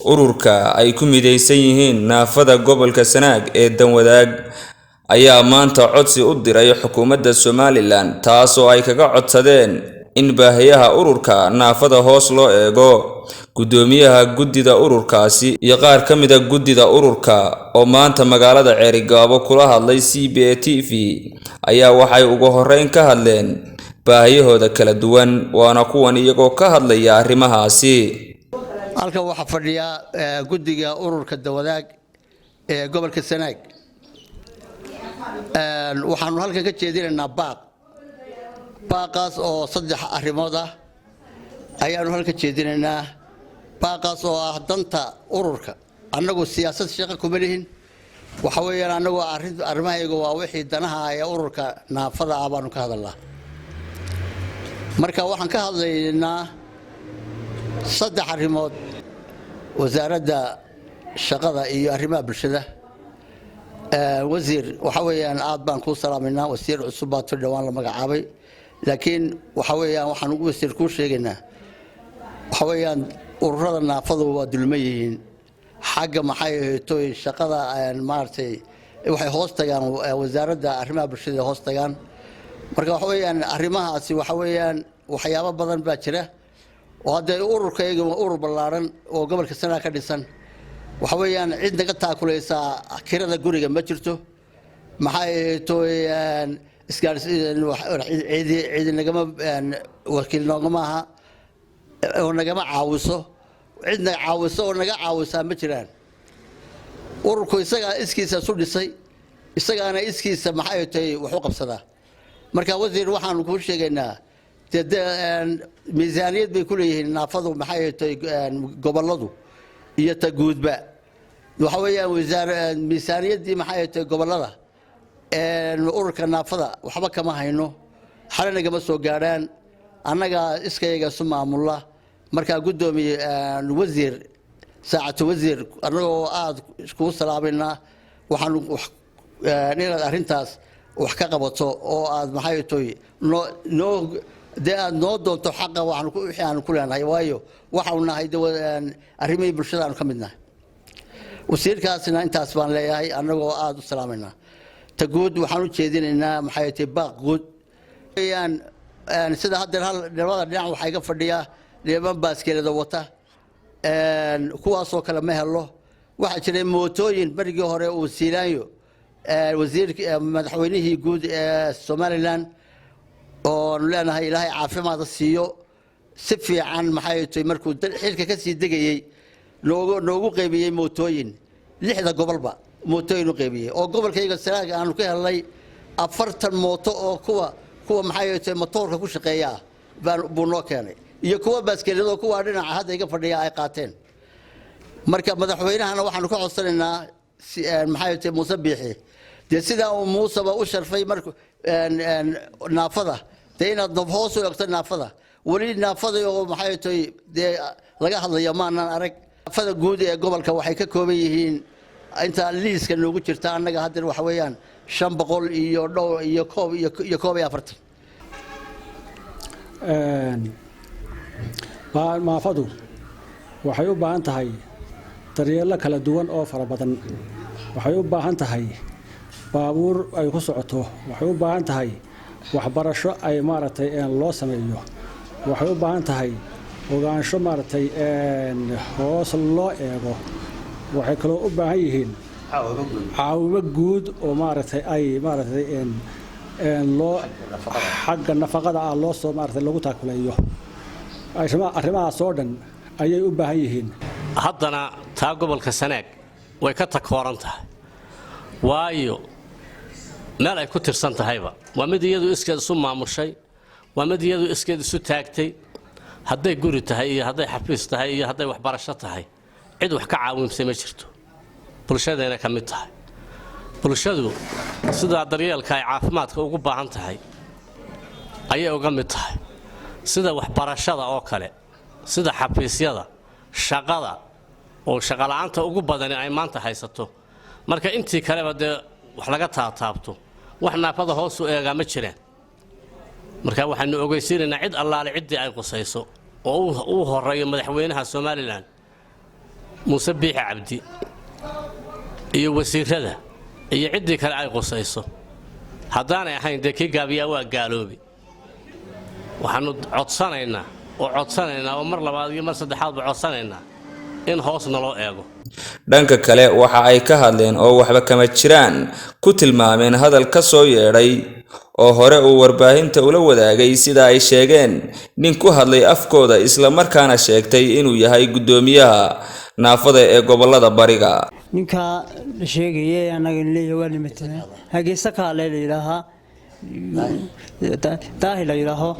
ururka ay ku mideysan yihiin naafada gobolka Sanaag ee Danwadaag ayaa maanta codsi u diray xukuumadda Somaliland taasoo ay kaga codsadeen in baahiyaha ururka naafada hoos loo eego. Gudoomiyaha guddida ururkaasi iyo qaar ka mid ah guddida ururka oo maanta magaalada Ceerigaabo kula hadlay CBA TV ayaa waxay ugu horeyn ka hadleen baahiyahooda kala duwan, waana kuwan iyagoo ka hadlaya arrimahaasi. halka waxa fadhiya guddiga ururka Danwadaag ee gobolka Sanaag. waxaanu halka ka jeedinaynaa baaqaas oo saddex arrimood ah ayaanu halka jeedinaynaa. baaqaas oo ah danta ururka. annagu siyaasad shaqo kuma lihin, waxa weeyaan annagu arrimahayga waa wixii danaha ay ururka naafada ah baanu ka hadalnaa. marka waxaan ka hadlaynaa saddex arrimood: wasaaradda shaqada iyo arrimaha bulshada. wasiir waxa weeyaan aad baan ku salaaminaa, wasiir cusub baa dhawaan la magacaabay, laakiin waxa weeyaan waxaan ugu wasiir ku sheegaynaa waxa weeyaan ururada naafadu waa dulma yihiin xagga maxay tooy shaqada maartay waxay hoos tagaan wasaaradda arrimaha bulshada hoos tagaan. marka waxa weeyaan arrimahaasi waxa weeyaan waxyaabo badan baa jira oo hadda ururkayga urur ballaaran oo gobolka Sanaag ka dhisan. waxa weeyaan cid naga taakulaysa kirada guriga ma jirto, maxay tooyaan isgaarsiin cid nagama wakiil noogama aha oo nagama caawiso, cidna caawiso oo naga caawisa ma jiraan. ururku isaga iskiisa soo dhisay, isagaana iskiisa maxay tahay wax u qabsadaa. marka wasiir waxaan ku sheegaynaa miisaaniyad bay ku leeyihiin naafadu maxay tahay goboladu iyo ta guudba. waxa weeyaan wasaaradda miisaaniyaddii maxay tahay gobolada ururka naafada waxba kama hayno, xalana gama soo gaaraan, annaga iskayga soo maamula. marka gudoomiye wasiir saacatu wasiir annagoo aad isku salaaminaa waxaan inaad arrintaas wax ka qabato oo aad maxay tahay noo doonto xaqa wixii aan ku leenahay, waayo waxaanu nahay arrimihii bulshada aanu ka midnahay. wasiirkaasina intaas baan leeyahay annagoo aad u salaaminaa. ta guud waxaan u jeedinaynaa maxay tahay baaq guud weeyaan sida hadda labada dhinac waxay ka fadhiyaa niman baaskeelada wata, kuwaasoo kale ma helo. waxaa jiray mootooyin barigii hore uu Siilaanyo wasiirka madaxweynihii guud ee Somaliland oo leenahay ilaahay caafimaad siiyo, si fiican maxay tahay markuu xilka ka sii degayay noogu qaybiyay mootooyin 6 gobolba mootooyin u qaybiyay oo gobolkayga Sanaag aanu ka helnay 40 mooto oo kuwa maxay tahay matoorka ku shaqeeya buu noo keenay, iyo kuwa baaskeelada kuwa dhinaca hadda iga fadhiya ay qaateen. marka madaxweynahana waxaanu ka codsanaynaa maxay tahay Muuse Biixi sida uu Muuse u sharfay markuu naafada inaad hoos u eegto naafada. wali naafada oo maxay tahay laga hadlayo maanan arag. naafada guud ee gobolka waxay ka kooban yihiin inta liiska noogu jirta annaga hadda waxa weeyaan 500 iyo koob iyo 40. naafadu waxay u baahan tahay daryeelo kala duwan oo fara badan. waxay u baahan tahay baabuur ay ku socoto, waxay u baahan tahay waxbarasho ay maaragtay loo sameeyo, waxay u baahan tahay ogaansho maaragtay hoos loo eego, waxay kaloo u baahan yihiin caawimo guud oo maaragtay ay maaragtay loo xagga nafaqada ah loo soo maaragtay lagu taakuleeyo. arrimahaas oo dhan ayay u baahan yihiin. haddana taa gobolka Sanaag way ka takooran tahay, waayo meel ay ku tirsan tahayba waa mid iyadu iskeed isu maamushay, waa mid iyadu iskeed isu taagtay. hadday guri tahay iyo hadday xafiis tahay iyo hadday waxbarasho tahay, cid wax ka caawimsay ma jirto. bulshadeena ka mid tahay. bulshadu sida daryeelka ay caafimaadka ugu baahan tahay ayay uga mid tahay, sida waxbarashada oo kale, sida xafiisyada, shaqada oo shaqo la'aanta ugu badan ay maanta haysato. marka intii kaleba wax laga taabto wax naafada hoos u eega ma jiraan. marka waxaanu ogeysiinaynaa cid allaale cidii ay qusayso oo uu horeeyo madaxweynaha Somaliland muuse biixi cabdi iyo wasiirada iyo ciddii kale ay qusayso haddaanay ahayn dee kii gaabiyaa waa gaaloobi waxaanu codsanaynaa oo mar labaad iyo mar saddexaadba codsanaynaa in hoos naloo eego dhanka kale waxa ay ka hadleen oo waxba kama jiraan ku tilmaameen hadal ka soo yeedhay oo hore uu warbaahinta ula wadaagay sida ay sheegeen nin ku hadlay afkooda isla markaana sheegtay inuu yahay gudoomiyaha naafada ee gobolada bariga ninka sheegayay anaga leeyahay waa nimatina hageesa ka leeyahay daahil ilaaho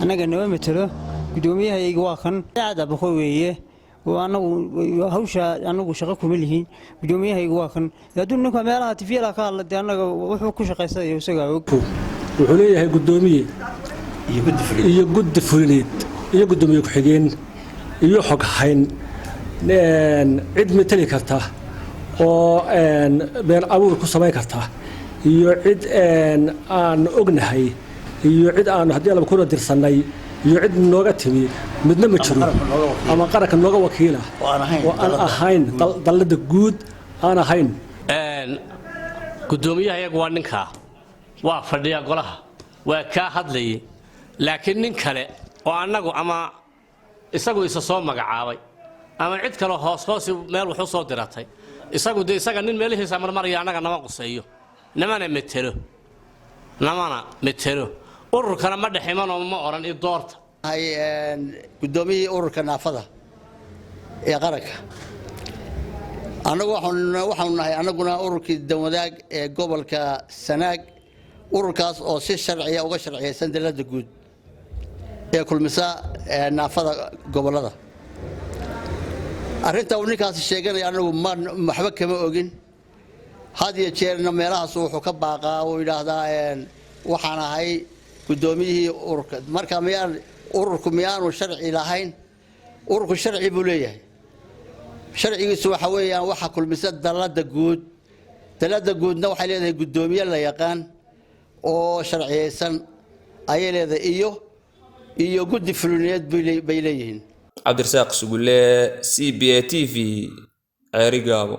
anaga noo metelo gudoomiyaha waa kan aad baqo weeye anagu hawsha anagu shaqo kuma lihiin gudoomiyaha waa kan haduu ninka meelaha tifiyada ka hadlay anaga wuxuu ku shaqaysanaya isaga wuxuu leeyahay gudoomiye iyo guddi fulineed iyo gudoomiye ku xigeen iyo xog hayn cid meteli karta oo been abuur ku sameyn karta iyo cid aan ognahay iyo cid aan hadii la ku dirsanay iyo cid nooga timi midna ma jiro ama qaranka nooga wakiila oo aan ahayn dalada guud aan ahayn gudoomiyaha iyagu waa ninka waa fadhiya golaha waa ka hadlayay laakiin nin kale oo anagu ama isagu isa soo magacaabay ama cid kale hoos meel wuxuu soo diratay isaga nin meelihiisa marmaraya anaga nama quseeyo namana metelo ururkana ma dhaximano ma oran ii doorta ay gudoomiyihii ururka naafada ee qaranka waxaanu nahay anaguna ururkii danwadaag ee gobolka Sanaag ururkaas oo si sharciya uga sharciyeysan dalada guud ee kulmisa naafada gobolada arrinta uu ninkaas sheeganaya anagu waxba kama ogin had iyo jeerna meelahaas wuxuu ka baaqaa oo yiraahdaa waxaan ahay gudoomiyihii ururka marka ururku miyaanu sharci lahayn ururku sharci buu leeyahay sharcigiisu waxa weeyaan waxa kulmisa dalada guudna waxay leedahay gudoomiye la yaqaan oo sharciyeysan ay leedahay iyo guddi fulineed bay leeyihiin Cabdirasaaq Sugulle CBA TV Ceerigaabo